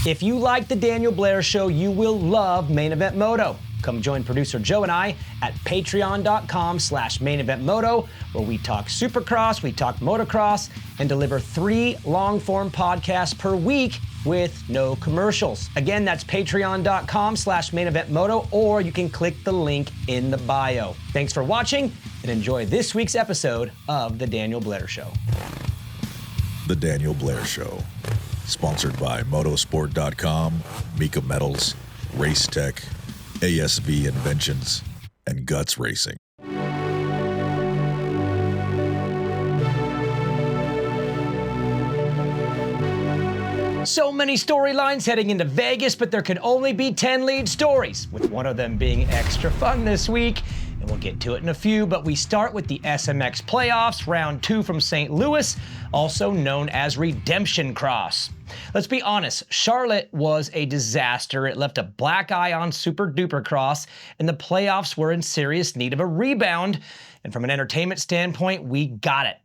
If you like The Daniel Blair Show, you will love Main Event Moto. Come join producer Joe and I at patreon.com/maineventmoto, where we talk Supercross, we talk motocross, and deliver 3 long-form podcasts per week with no commercials. Again, that's patreon.com/maineventmoto, or you can click the link in the bio. Thanks for watching, and enjoy this week's episode of The Daniel Blair Show. The Daniel Blair Show, sponsored by Motosport.com, Mika Metals, Race Tech, ASV Inventions, and Guts Racing. So many storylines heading into Vegas, but there can only be 10 lead stories, with one of them being extra fun this week. And we'll get to it in a few, but we start with the SMX playoffs, round 2 from St. Louis, also known as Redemption Cross. Let's be honest, Charlotte was a disaster. It left a black eye on Super Duper Cross, and the playoffs were in serious need of a rebound. And from an entertainment standpoint, we got it.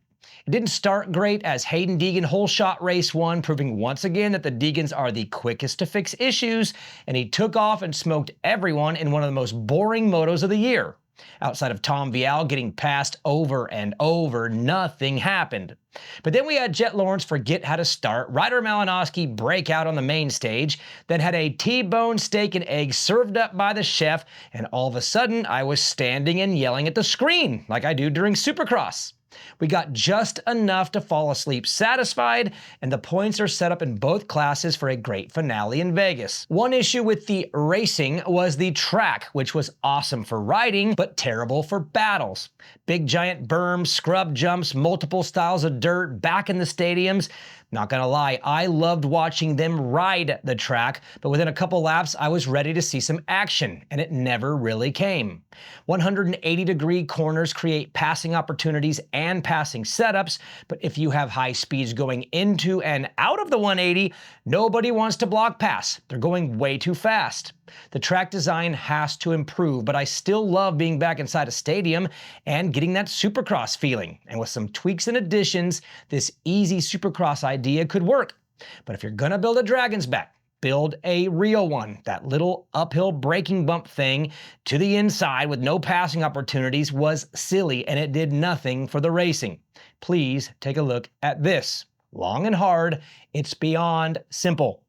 It didn't start great as Haiden Deegan whole shot race 1, proving once again that the Deegans are the quickest to fix issues, and he took off and smoked everyone in one of the most boring motos of the year. Outside of Tom Vial getting passed over and over, nothing happened. But then we had Jett Lawrence forget how to start, Ryder Malinowski break out on the main stage, then had a T-bone steak and eggs served up by the chef, and all of a sudden I was standing and yelling at the screen like I do during Supercross. We got just enough to fall asleep satisfied, and the points are set up in both classes for a great finale in Vegas. One issue with the racing was the track, which was awesome for riding, but terrible for battles. Big giant berms, scrub jumps, multiple styles of dirt back in the stadiums. Not gonna lie, I loved watching them ride the track, but within a couple laps, I was ready to see some action, and it never really came. 180-degree corners create passing opportunities and passing setups, but if you have high speeds going into and out of the 180, nobody wants to block pass. They're going way too fast. The track design has to improve, but I still love being back inside a stadium and getting that Supercross feeling. And with some tweaks and additions, this easy Supercross idea could work. But if you're gonna build a Dragon's back, build a real one. That little uphill braking bump thing to the inside with no passing opportunities was silly, and it did nothing for the racing. Please take a look at this. Long and hard, it's beyond simple.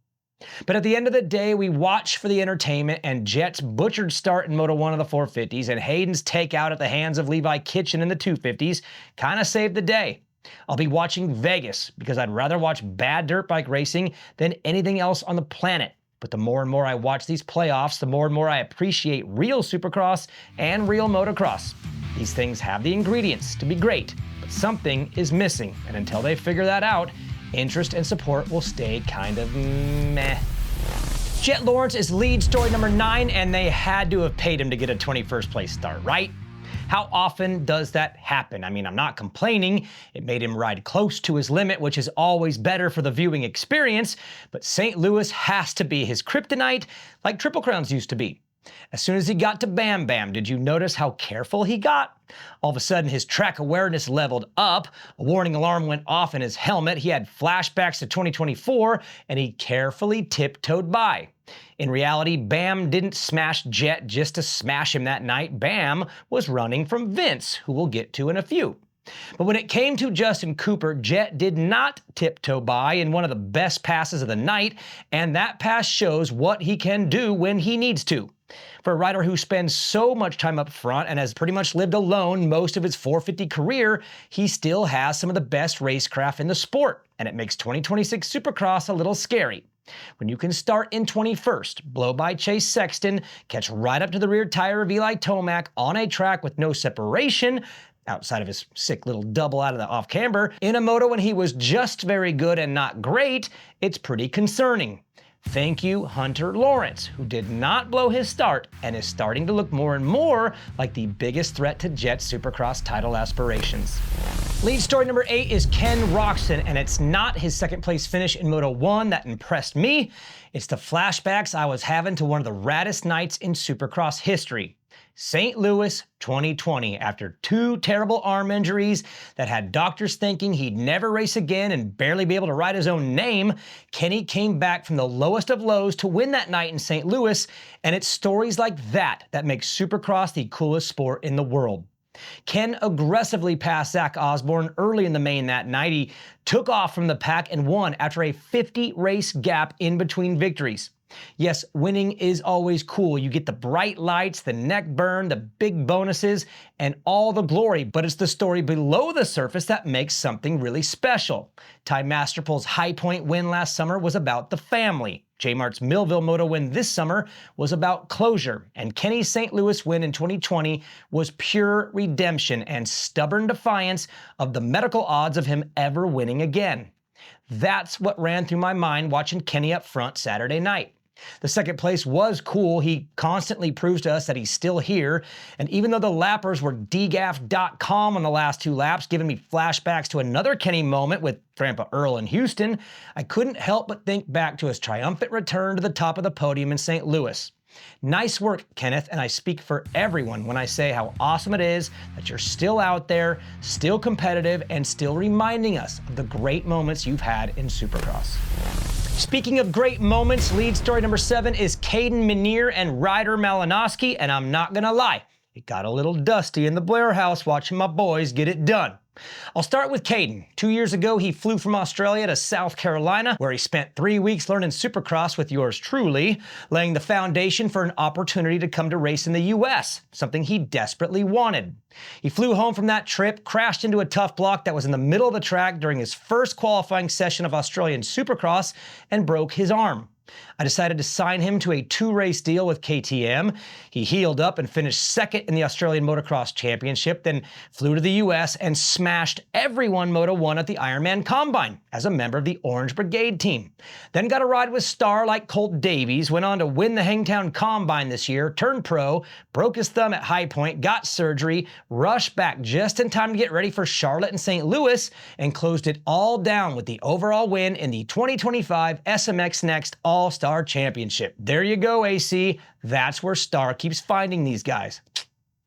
But at the end of the day, we watch for the entertainment, and Jett's butchered start in Moto 1 of the 450s and Hayden's takeout at the hands of Levi Kitchen in the 250s kind of saved the day. I'll be watching Vegas because I'd rather watch bad dirt bike racing than anything else on the planet. But the more and more I watch these playoffs, the more and more I appreciate real Supercross and real motocross. These things have the ingredients to be great, but something is missing, and until they figure that out, interest and support will stay kind of meh. Jett Lawrence is lead story number 9, and they had to have paid him to get a 21st place start, right? How often does that happen? I mean, I'm not complaining. It made him ride close to his limit, which is always better for the viewing experience, but St. Louis has to be his kryptonite like Triple Crowns used to be. As soon as he got to Bam Bam, did you notice how careful he got? All of a sudden, his track awareness leveled up, a warning alarm went off in his helmet, he had flashbacks to 2024, and he carefully tiptoed by. In reality, Bam didn't smash Jett just to smash him that night. Bam was running from Vince, who we'll get to in a few. But when it came to Justin Cooper, Jett did not tiptoe by in one of the best passes of the night, and that pass shows what he can do when he needs to. For a rider who spends so much time up front and has pretty much lived alone most of his 450 career, he still has some of the best racecraft in the sport, and it makes 2026 Supercross a little scary. When you can start in 21st, blow by Chase Sexton, catch right up to the rear tire of Eli Tomac on a track with no separation, outside of his sick little double out of the off-camber, in a moto when he was just very good and not great, it's pretty concerning. Thank you, Hunter Lawrence, who did not blow his start and is starting to look more and more like the biggest threat to Jett's Supercross title aspirations. Lead story number 8 is Ken Roczen, and it's not his second place finish in Moto 1 that impressed me. It's the flashbacks I was having to one of the raddest nights in Supercross history. St. Louis 2020. After 2 terrible arm injuries that had doctors thinking he'd never race again and barely be able to write his own name, Kenny came back from the lowest of lows to win that night in St. Louis, and it's stories like that that make Supercross the coolest sport in the world. Ken aggressively passed Zach Osborne early in the main that night. He took off from the pack and won after a 50-race gap in between victories. Yes, winning is always cool. You get the bright lights, the neck burn, the big bonuses, and all the glory, but it's the story below the surface that makes something really special. Ty Masterpool's High Point win last summer was about the family. J-Mart's Millville Moto win this summer was about closure, and Kenny's St. Louis win in 2020 was pure redemption and stubborn defiance of the medical odds of him ever winning again. That's what ran through my mind watching Kenny up front Saturday night. The second place was cool. He constantly proves to us that he's still here. And even though the lappers were dgaff.com on the last 2 laps, giving me flashbacks to another Kenny moment with Grandpa Earl in Houston, I couldn't help but think back to his triumphant return to the top of the podium in St. Louis. Nice work, Kenneth, and I speak for everyone when I say how awesome it is that you're still out there, still competitive, and still reminding us of the great moments you've had in Supercross. Speaking of great moments, lead story number 7 is Kayden Minear and Ryder Malinowski, and I'm not gonna lie, it got a little dusty in the Blair house watching my boys get it done. I'll start with Kayden. 2 years ago, he flew from Australia to South Carolina, where he spent 3 weeks learning Supercross with yours truly, laying the foundation for an opportunity to come to race in the US, something he desperately wanted. He flew home from that trip, crashed into a tough block that was in the middle of the track during his first qualifying session of Australian Supercross, and broke his arm. I decided to sign him to a 2-race deal with KTM. He healed up and finished second in the Australian Motocross Championship, then flew to the US and smashed everyone Moto 1 at the Ironman Combine as a member of the Orange Brigade team. Then got a ride with star like Colt Davies, went on to win the Hangtown Combine this year, turned pro, broke his thumb at High Point, got surgery, rushed back just in time to get ready for Charlotte and St. Louis, and closed it all down with the overall win in the 2025 SMX Next All-Star Championship. There you go, AC. That's where Star keeps finding these guys.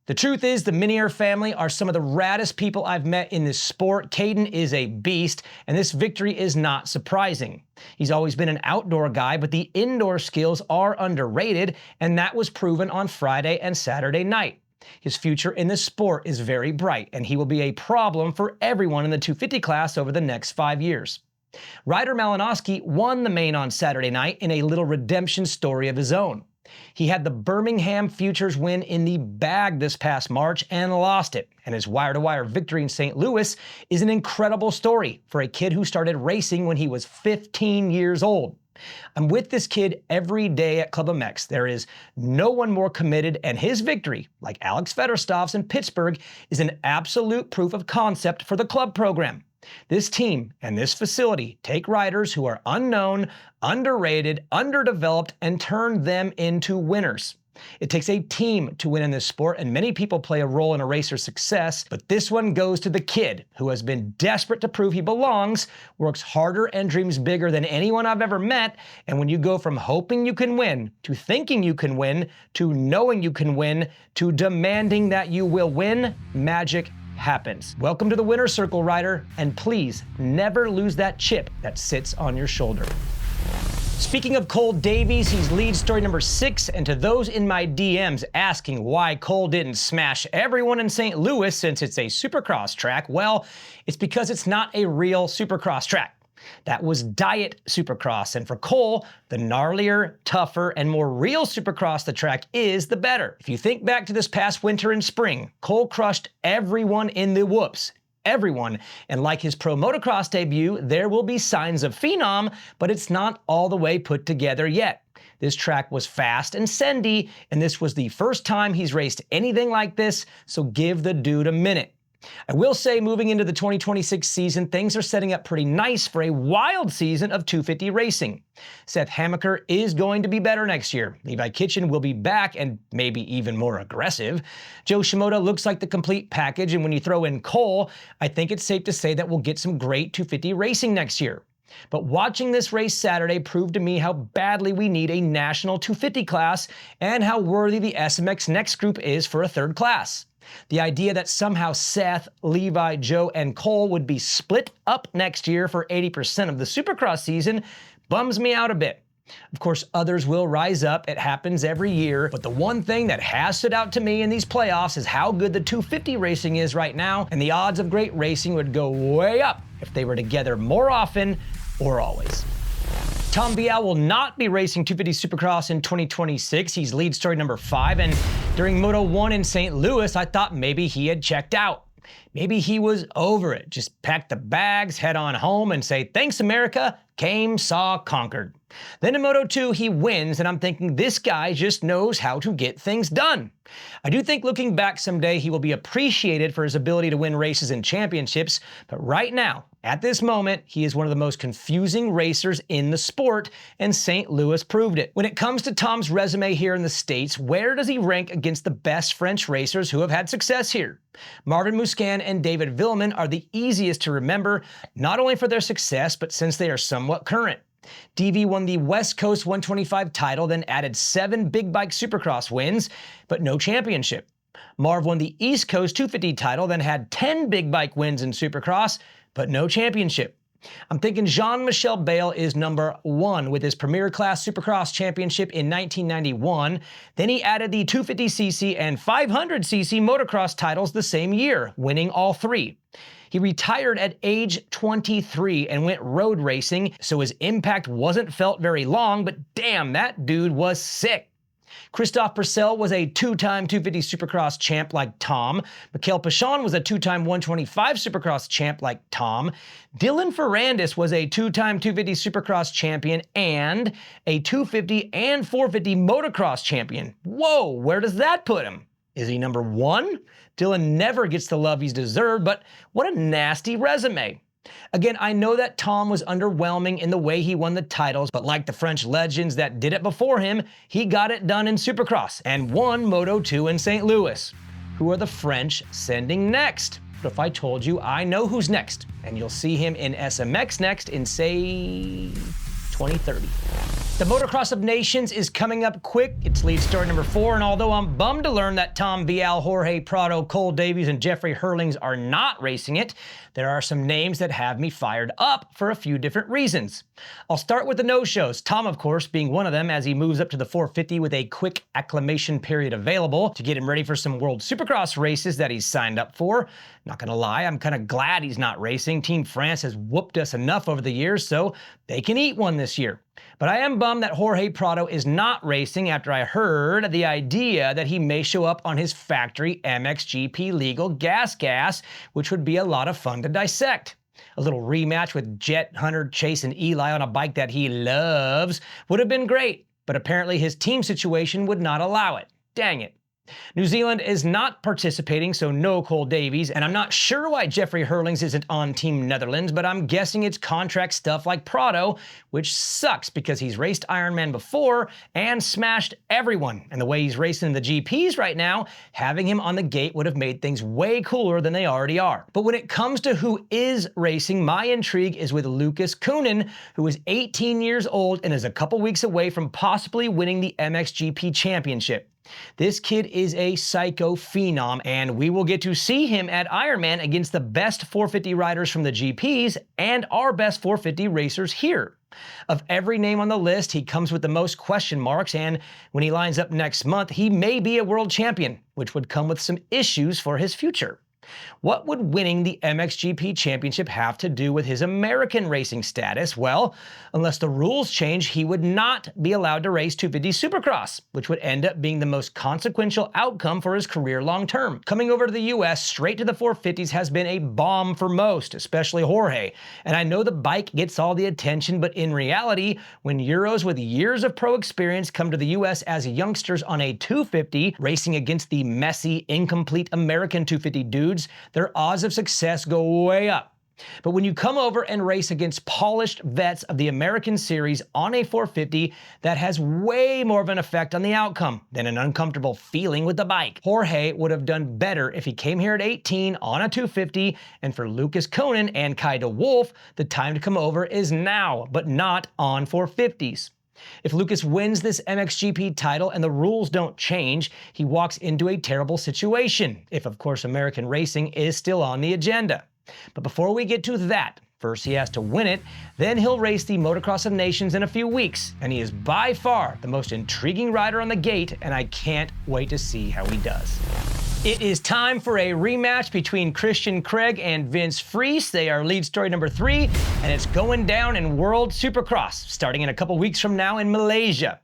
The truth is, the Minear family are some of the raddest people I've met in this sport. Kayden is a beast, and this victory is not surprising. He's always been an outdoor guy, but the indoor skills are underrated, and that was proven on Friday and Saturday night. His future in this sport is very bright, and he will be a problem for everyone in the 250 class over the next 5 years. Ryder Malinowski won the main on Saturday night in a little redemption story of his own. He had the Birmingham Futures win in the bag this past March and lost it, and his wire-to-wire victory in St. Louis is an incredible story for a kid who started racing when he was 15 years old. I'm with this kid every day at Club MX. There is no one more committed, and his victory, like Alex Fedorstow's in Pittsburgh, is an absolute proof of concept for the club program. This team and this facility take riders who are unknown, underrated, underdeveloped, and turn them into winners. It takes a team to win in this sport, and many people play a role in a racer's success, but this one goes to the kid who has been desperate to prove he belongs, works harder and dreams bigger than anyone I've ever met, and when you go from hoping you can win, to thinking you can win, to knowing you can win, to demanding that you will win, magic happens. Welcome to the winner's circle, Ryder, and please never lose that chip that sits on your shoulder. Speaking of Cole Davies, he's lead story number 6, and to those in my DMs asking why Cole didn't smash everyone in St. Louis since it's a Supercross track, well, it's because it's not a real Supercross track. That was Diet Supercross, and for Cole, the gnarlier, tougher, and more real Supercross the track is, the better. If you think back to this past winter and spring, Cole crushed everyone in the whoops. Everyone, and like his pro motocross debut, there will be signs of phenom, but it's not all the way put together yet. This track was fast and sendy, and this was the first time he's raced anything like this, so give the dude a minute. I will say, moving into the 2026 season, things are setting up pretty nice for a wild season of 250 racing. Seth Hammaker is going to be better next year. Levi Kitchen will be back and maybe even more aggressive. Joe Shimoda looks like the complete package, and when you throw in Cole, I think it's safe to say that we'll get some great 250 racing next year. But watching this race Saturday proved to me how badly we need a national 250 class and how worthy the SMX Next group is for a third class. The idea that somehow Seth, Levi, Joe, and Cole would be split up next year for 80% of the Supercross season bums me out a bit. Of course, others will rise up. It happens every year. But the one thing that has stood out to me in these playoffs is how good the 250 racing is right now, and the odds of great racing would go way up if they were together more often or always. Tom Vial will not be racing 250 Supercross in 2026. He's lead story number 5, and during Moto 1 in St. Louis, I thought maybe he had checked out. Maybe he was over it. Just pack the bags, head on home, and say, thanks America, came, saw, conquered. Then in Moto 2, he wins, and I'm thinking this guy just knows how to get things done. I do think looking back someday, he will be appreciated for his ability to win races and championships, but right now, at this moment, he is one of the most confusing racers in the sport, and St. Louis proved it. When it comes to Tom's resume here in the States, where does he rank against the best French racers who have had success here? Marvin Musquin and David Villemin are the easiest to remember, not only for their success, but since they are somewhat current. DV won the West Coast 125 title, then added 7 big bike Supercross wins, but no championship. Marv won the East Coast 250 title, then had 10 big bike wins in Supercross, but no championship. I'm thinking Jean-Michel Bayle is number 1 with his Premier Class Supercross Championship in 1991. Then he added the 250cc and 500cc motocross titles the same year, winning all 3. He retired at age 23 and went road racing, so his impact wasn't felt very long, but damn, that dude was sick. Christophe Purcell was a 2-time 250 Supercross champ like Tom. Mikhail Pichon was a 2-time 125 Supercross champ like Tom. Dylan Ferrandis was a 2-time 250 Supercross champion and a 250 and 450 motocross champion. Whoa, where does that put him? Is he number 1? Dylan never gets the love he's deserved, but what a nasty resume. Again, I know that Tom was underwhelming in the way he won the titles, but like the French legends that did it before him, he got it done in Supercross and won Moto 2 in St. Louis. Who are the French sending next? What if I told you I know who's next, and you'll see him in SMX next in, say, 2030. The Motocross of Nations is coming up quick. It's lead story number 4, and although I'm bummed to learn that Tom Vialle, Jorge Prado, Cole Davies, and Jeffrey Hurlings are not racing it, there are some names that have me fired up for a few different reasons. I'll start with the no-shows, Tom of course being one of them as he moves up to the 450 with a quick acclimation period available to get him ready for some World Supercross races that he's signed up for. Not gonna lie, I'm kinda glad he's not racing. Team France has whooped us enough over the years, so they can eat one this year. But I am bummed that Jorge Prado is not racing after I heard the idea that he may show up on his factory MXGP legal gas, which would be a lot of fun to dissect. A little rematch with Jett, Hunter, Chase, and Eli on a bike that he loves would have been great, but apparently his team situation would not allow it. Dang it. New Zealand is not participating, so no Cole Davies, and I'm not sure why Jeffrey Hurlings isn't on Team Netherlands, but I'm guessing it's contract stuff like Prado, which sucks because he's raced Ironman before and smashed everyone, and the way he's racing in the GPs right now, having him on the gate would have made things way cooler than they already are. But when it comes to who is racing, my intrigue is with Lucas Koenen, who is 18 years old and is a couple weeks away from possibly winning the MXGP championship. This kid is a psycho phenom, and we will get to see him at Ironman against the best 450 riders from the GPs and our best 450 racers here. Of every name on the list, he comes with the most question marks, and when he lines up next month, he may be a world champion, which would come with some issues for his future. What would winning the MXGP championship have to do with his American racing status? Well, unless the rules change, he would not be allowed to race 250 Supercross, which would end up being the most consequential outcome for his career long term. Coming over to the US straight to the 450s has been a bomb for most, especially Jorge. And I know the bike gets all the attention, but in reality, when Euros with years of pro experience come to the US as youngsters on a 250, racing against the messy, incomplete American 250 dudes, their odds of success go way up. But when you come over and race against polished vets of the American Series on a 450, that has way more of an effect on the outcome than an uncomfortable feeling with the bike. Jorge would have done better if he came here at 18 on a 250, and for Lucas Koenen and Kai de Wolf, the time to come over is now, but not on 450s. If Lucas wins this MXGP title and the rules don't change, he walks into a terrible situation, if of course American racing is still on the agenda. But before we get to that, first he has to win it, then he'll race the Motocross of Nations in a few weeks, and he is by far the most intriguing rider on the gate, and I can't wait to see how he does. It is time for a rematch between Christian Craig and Vince Friese. They are lead story number 3, and it's going down in World Supercross, starting in a couple weeks from now in Malaysia.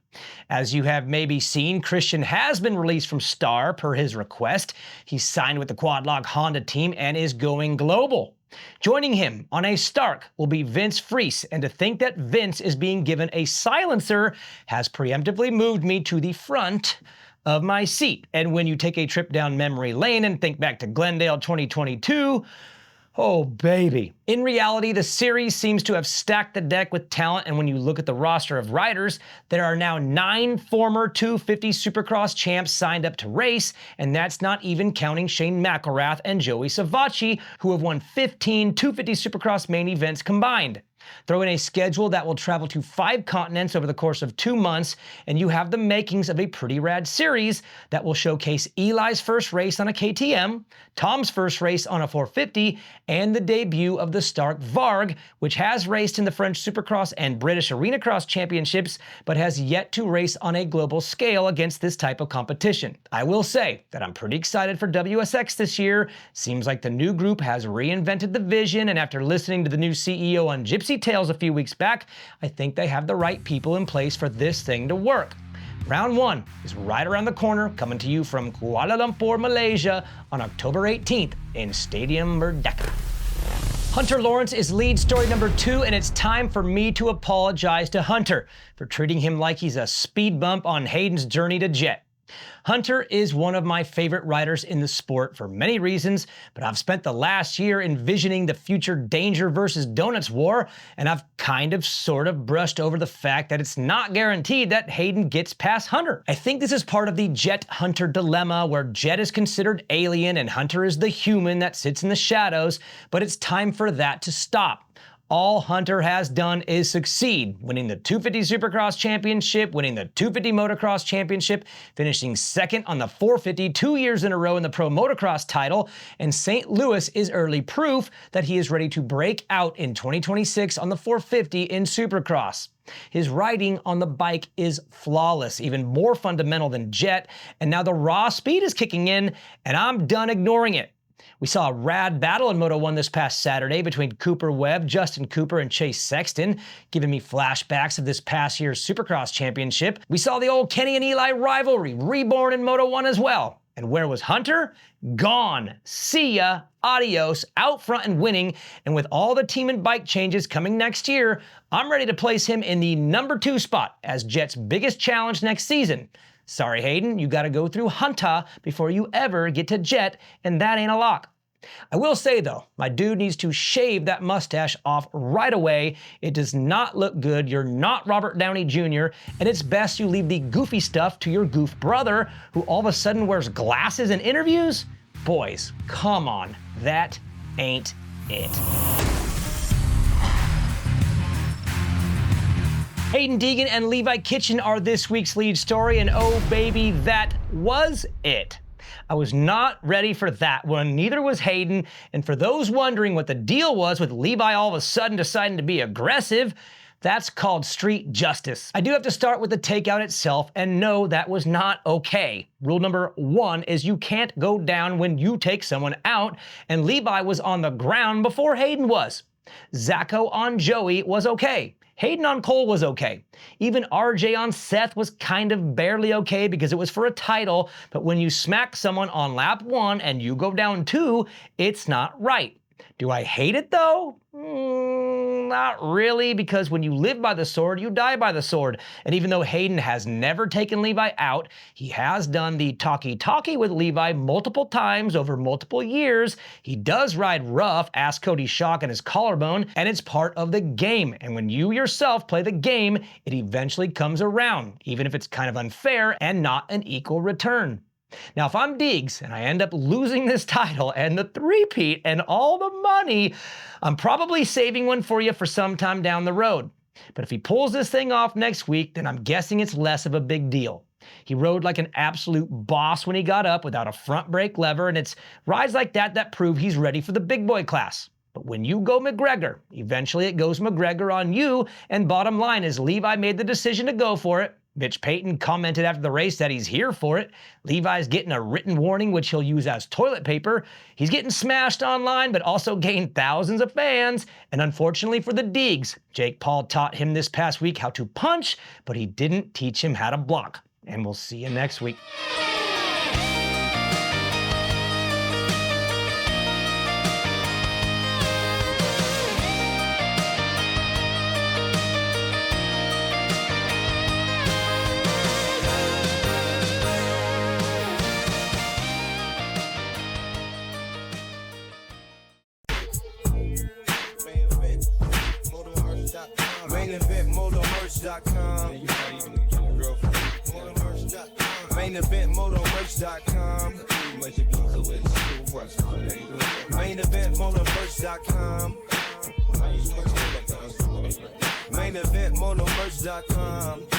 As you have maybe seen, Christian has been released from Star per his request. He's signed with the Quadlock Honda team and is going global. Joining him on a Stark will be Vince Friese, and to think that Vince is being given a silencer has preemptively moved me to the front of my seat. And when you take a trip down memory lane and think back to Glendale 2022, oh baby. In reality, the series seems to have stacked the deck with talent, and when you look at the roster of riders, there are now 9 former 250 Supercross champs signed up to race, and that's not even counting Shane McElrath and Joey Savacci, who have won 15 250 Supercross main events combined. Throw in a schedule that will travel to 5 continents over the course of 2 months, and you have the makings of a pretty rad series that will showcase Eli's first race on a KTM, Tom's first race on a 450, and the debut of the Stark Varg, which has raced in the French Supercross and British Arena Cross Championships, but has yet to race on a global scale against this type of competition. I will say that I'm pretty excited for WSX this year. Seems like the new group has reinvented the vision, and after listening to the new CEO on Gypsy Tales a few weeks back, I think they have the right people in place for this thing to work. Round 1 is right around the corner, coming to you from Kuala Lumpur, Malaysia on October 18th in Stadium Merdeka. Hunter Lawrence is lead story number 2, and it's time for me to apologize to Hunter for treating him like he's a speed bump on Hayden's journey to Jett. Hunter is one of my favorite riders in the sport for many reasons, but I've spent the last year envisioning the future Danger versus Donuts war, and I've kind of sort of brushed over the fact that it's not guaranteed that Haiden gets past Hunter. I think this is part of the Jett-Hunter dilemma, where Jett is considered alien and Hunter is the human that sits in the shadows, but it's time for that to stop. All Hunter has done is succeed, winning the 250 Supercross Championship, winning the 250 Motocross Championship, finishing second on the 450 2 years in a row in the Pro Motocross title, and St. Louis is early proof that he is ready to break out in 2026 on the 450 in Supercross. His riding on the bike is flawless, even more fundamental than Jett, and now the raw speed is kicking in, and I'm done ignoring it. We saw a rad battle in Moto 1 this past Saturday between Cooper Webb, Justin Cooper, and Chase Sexton, giving me flashbacks of this past year's Supercross Championship. We saw the old Kenny and Eli rivalry reborn in Moto 1 as well. And where was Hunter? Gone. See ya. Adios. Out front and winning. And with all the team and bike changes coming next year, I'm ready to place him in the number 2 spot as Jett's biggest challenge next season. Sorry, Haiden, you gotta go through Hunter before you ever get to Jett, and that ain't a lock. I will say though, my dude needs to shave that mustache off right away. It does not look good. You're not Robert Downey Jr., and it's best you leave the goofy stuff to your goof brother, who all of a sudden wears glasses in interviews? Boys, come on, that ain't it. Haiden Deegan and Levi Kitchen are this week's lead story, and oh baby, that was it. I was not ready for that one, neither was Haiden, and for those wondering what the deal was with Levi all of a sudden deciding to be aggressive, that's called street justice. I do have to start with the takeout itself, and no, that was not okay. Rule number 1 is you can't go down when you take someone out, and Levi was on the ground before Haiden was. Zacho on Joey was okay. Haiden on Cole was okay. Even RJ on Seth was kind of barely okay because it was for a title, but when you smack someone on lap 1 and you go down 2, it's not right. Do I hate it though? Not really, because when you live by the sword, you die by the sword. And even though Haiden has never taken Levi out, he has done the talkie-talkie with Levi multiple times over multiple years. He does ride rough, ask Cody Shock and his collarbone, and it's part of the game. And when you yourself play the game, it eventually comes around, even if it's kind of unfair and not an equal return. Now, if I'm Deegs and I end up losing this title and the three-peat and all the money, I'm probably saving one for you for some time down the road. But if he pulls this thing off next week, then I'm guessing it's less of a big deal. He rode like an absolute boss when he got up without a front brake lever, and it's rides like that that prove he's ready for the big boy class. But when you go McGregor, eventually it goes McGregor on you, and bottom line is Levi made the decision to go for it. Mitch Payton commented after the race that he's here for it. Levi's getting a written warning, which he'll use as toilet paper. He's getting smashed online, but also gained thousands of fans. And unfortunately for the Deegs, Jake Paul taught him this past week how to punch, but he didn't teach him how to block. And we'll see you next week. Main event motormerch.com. Main event motormerch.com. Main event motormerch.com.